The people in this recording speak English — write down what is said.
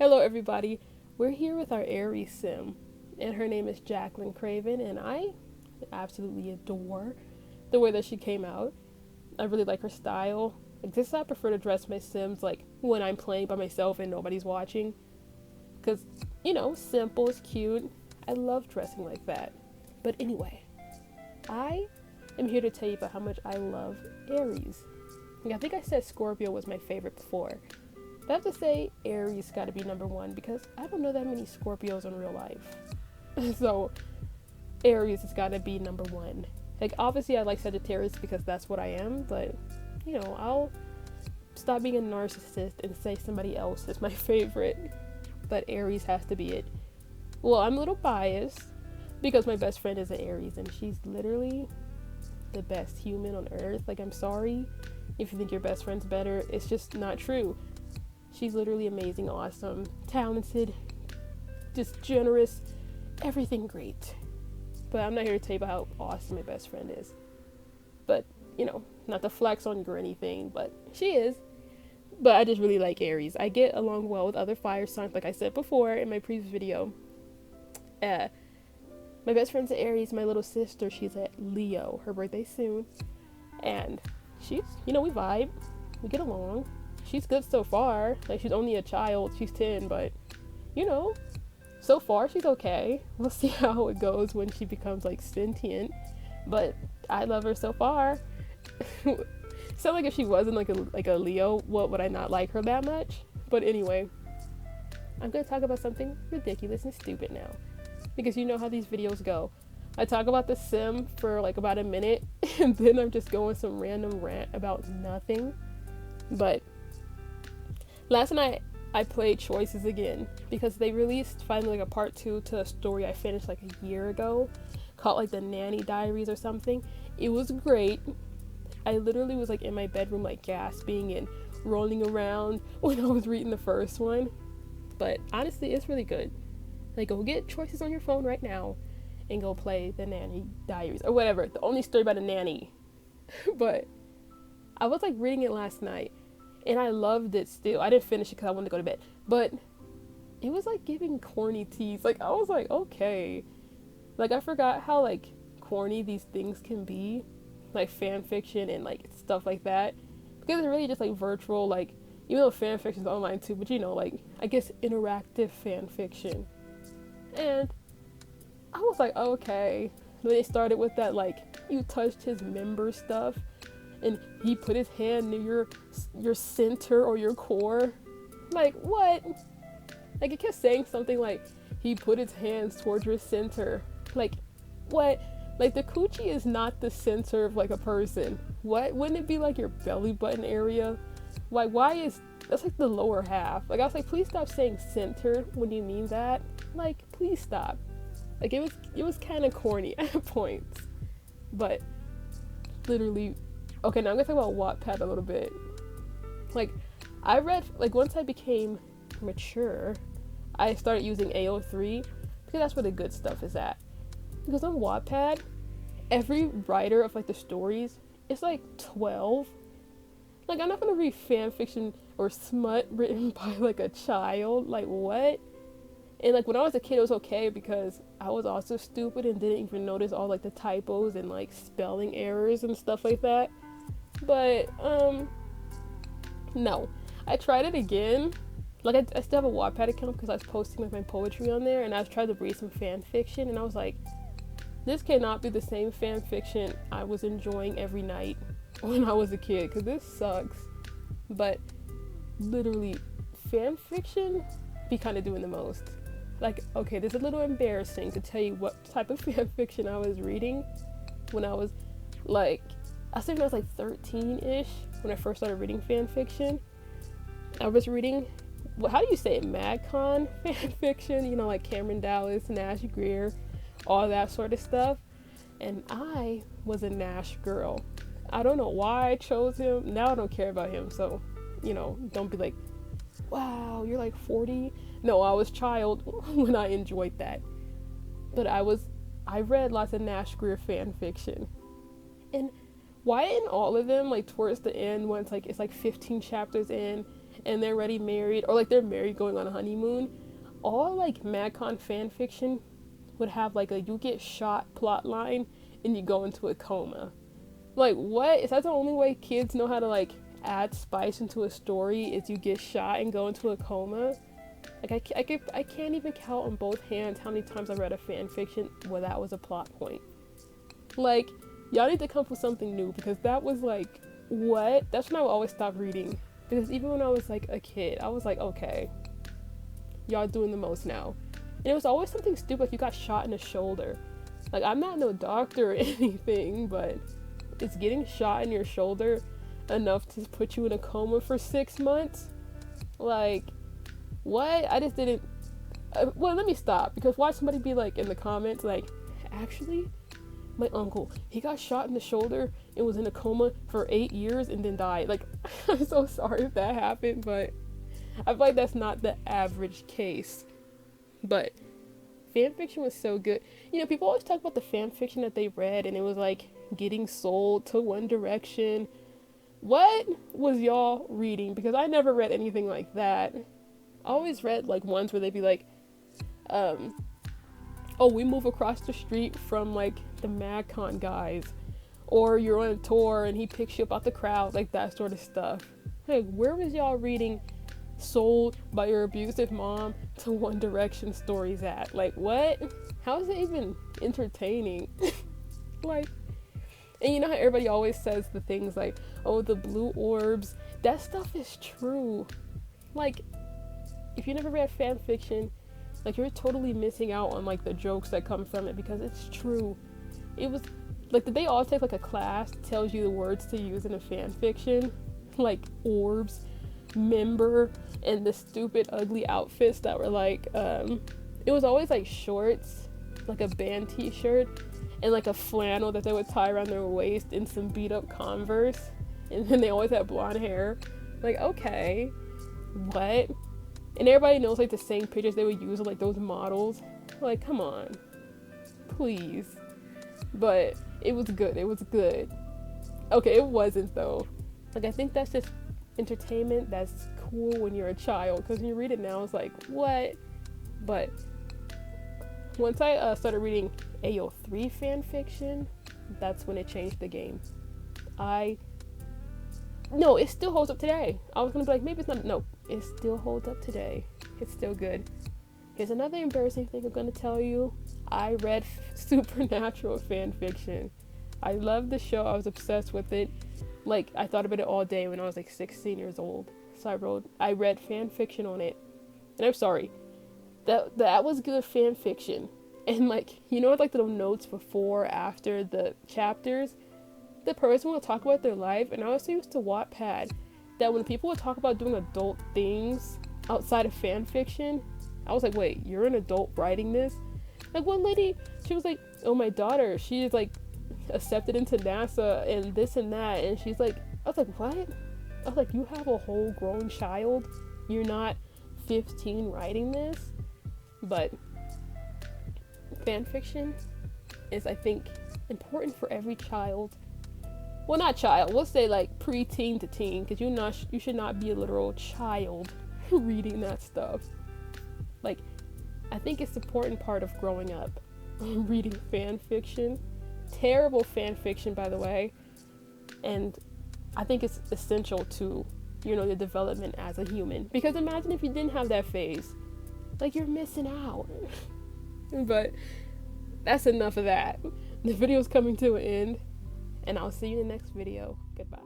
Hello, everybody. We're here with our Aries sim, and her name is Jacqueline Craven, and I absolutely adore the way that she came out. I really like her style. Like, this I prefer to dress my sims like when I'm playing by myself and nobody's watching, because simple is cute. I love dressing like that. But anyway, I am here to tell you about how much I love Aries. I think I said Scorpio was my favorite before. But I have to say Aries got to be number one because I don't know that many Scorpios in real life. So Aries has got to be number one. Like, obviously I like Sagittarius because that's what I am, but I'll stop being a narcissist and say somebody else is my favorite. But Aries has to be it. Well, I'm a little biased because my best friend is an Aries and she's literally the best human on earth. Like, I'm sorry if you think your best friend's better. It's just not true. She's literally amazing, awesome, talented, just generous, everything great. But I'm not here to tell you about how awesome my best friend is. But, not to flex on you or anything, but she is. But I just really like Aries. I get along well with other fire signs, like I said before in my previous video. My best friend's an Aries. My little sister, she's a Leo. Her birthday's soon. And she's, we vibe. We get along. She's good so far. Like, she's only a child. She's 10, but, so far she's okay. We'll see how it goes when she becomes, like, sentient. But I love her so far. So, like, if she wasn't, like a Leo, what would I not like her that much? But anyway, I'm going to talk about something ridiculous and stupid now. Because you know how these videos go. I talk about the sim for, like, about a minute, and then I'm just going some random rant about nothing. But last night, I played Choices again because they released finally like a part 2 to a story I finished like a year ago called like the Nanny Diaries or something. It was great. I literally was like in my bedroom like gasping and rolling around when I was reading the first one. But honestly, it's really good. Like, go get Choices on your phone right now and go play the Nanny Diaries or whatever. The only story about a nanny. But I was like reading it last night. And I loved it still. I didn't finish it because I wanted to go to bed. But it was like giving corny tease. Like, I was like, okay. Like, I forgot how like corny these things can be. Like fan fiction and like stuff like that. Because it's really just like virtual, like, even though fan fiction's online too, but like, I guess interactive fan fiction. And I was like, okay. When they started with that, like, you touched his member stuff. And he put his hand near your center or your core. Like, what? Like, it kept saying something like, he put his hands towards your center. Like, what? Like, the coochie is not the center of, like, a person. What? Wouldn't it be, like, your belly button area? Like, why is... That's, like, the lower half. Like, I was like, please stop saying center when you mean that. Like, please stop. Like, it was kind of corny at points. But, literally... Okay, now I'm gonna talk about Wattpad a little bit. Like, I read, like, once I became mature, I started using AO3 because that's where the good stuff is at. Because on Wattpad, every writer of, like, the stories is, like, 12. Like, I'm not gonna read fan fiction or smut written by, like, a child. Like, what? And, like, when I was a kid, it was okay because I was also stupid and didn't even notice all, like, the typos and, like, spelling errors and stuff like that. But, no. I tried it again. Like, I still have a Wattpad account because I was posting, like, my poetry on there, and I was trying to read some fan fiction, and I was like, this cannot be the same fan fiction I was enjoying every night when I was a kid, because this sucks. But, literally, fan fiction be kind of doing the most. Like, okay, this is a little embarrassing to tell you what type of fan fiction I was reading when I was, like... I think I was like 13-ish when I first started reading fan fiction. I was reading, how do you say it, MagCon fan fiction, like Cameron Dallas, Nash Greer, all that sort of stuff. And I was a Nash girl. I don't know why I chose him. Now I don't care about him, so, don't be like, wow, you're like 40. No, I was child when I enjoyed that. But I read lots of Nash Greer fan fiction. And why in all of them, like, towards the end, when it's like 15 chapters in and they're already married, or like they're married going on a honeymoon. All like MagCon fan fiction would have like a you get shot plot line and you go into a coma. Like, what? Is that the only way kids know how to like add spice into a story, is you get shot and go into a coma? Like, I can't even count on both hands how many times I read a fan fiction where that was a plot point. Like, y'all need to come up with something new, because that was like, what? That's when I would always stop reading. Because even when I was like a kid, I was like, okay, y'all doing the most now. And it was always something stupid, like you got shot in the shoulder. Like, I'm not no doctor or anything, but is getting shot in your shoulder enough to put you in a coma for 6 months? Like, what? I just didn't. Well, let me stop, because watch somebody be like in the comments, like, actually, my uncle, he got shot in the shoulder and was in a coma for 8 years and then died. Like, I'm so sorry if that happened, but I feel like that's not the average case. But fan fiction was so good. You know, people always talk about the fan fiction that they read, and it was like getting sold to One Direction. What was y'all reading? Because I never read anything like that. I always read like ones where they'd be like, oh, we move across the street from like the MagCon guys, or you're on a tour and he picks you up out the crowd, like that sort of stuff. Like, where was y'all reading sold by your abusive mom to One Direction stories at? Like, what? How is it even entertaining? Like, and you know how everybody always says the things like, oh, the blue orbs, that stuff is true. Like, if you never read fan fiction, like, you're totally missing out on like the jokes that come from it, because it's true. It was like, did they all take like a class that tells you the words to use in a fan fiction? Like orbs, member, and the stupid ugly outfits that were like, it was always like shorts, like a band t-shirt, and like a flannel that they would tie around their waist, and some beat up Converse, and then they always had blonde hair. Like, okay, what? And everybody knows like the same pictures they would use of like those models. Like, come on, please. But it was good. It was good. Okay, it wasn't though. Like, I think that's just entertainment that's cool when you're a child, because when you read it now, it's like, what? But once I started reading AO3 fan fiction, that's when it changed the game. No, it still holds up today. I was gonna be like, maybe it's not. No, it still holds up today. It's still good. Here's another embarrassing thing I'm gonna tell you. I read Supernatural fan fiction. I loved the show. I was obsessed with it. Like, I thought about it all day when I was like 16 years old. So I read fan fiction on it. And I'm sorry, that was good fan fiction. And like, you know, like the notes before, after the chapters, the person will talk about their life. And I also used to Wattpad that when people would talk about doing adult things outside of fan fiction, I was like, wait, you're an adult writing this? Like, one lady, she was like, oh, my daughter, she is like accepted into NASA and this and that, and she's like, I was like, what? I was like, you have a whole grown child, you're not 15 writing this? But fan fiction is, I think, important for every child. Well, not child, we'll say like pre-teen to teen, because you should not be a literal child reading that stuff. Like, I think it's an important part of growing up, reading fan fiction. Terrible fan fiction, by the way. And I think it's essential to, you know, your development as a human. Because imagine if you didn't have that phase. Like, you're missing out. But that's enough of that. The video's coming to an end, and I'll see you in the next video. Goodbye.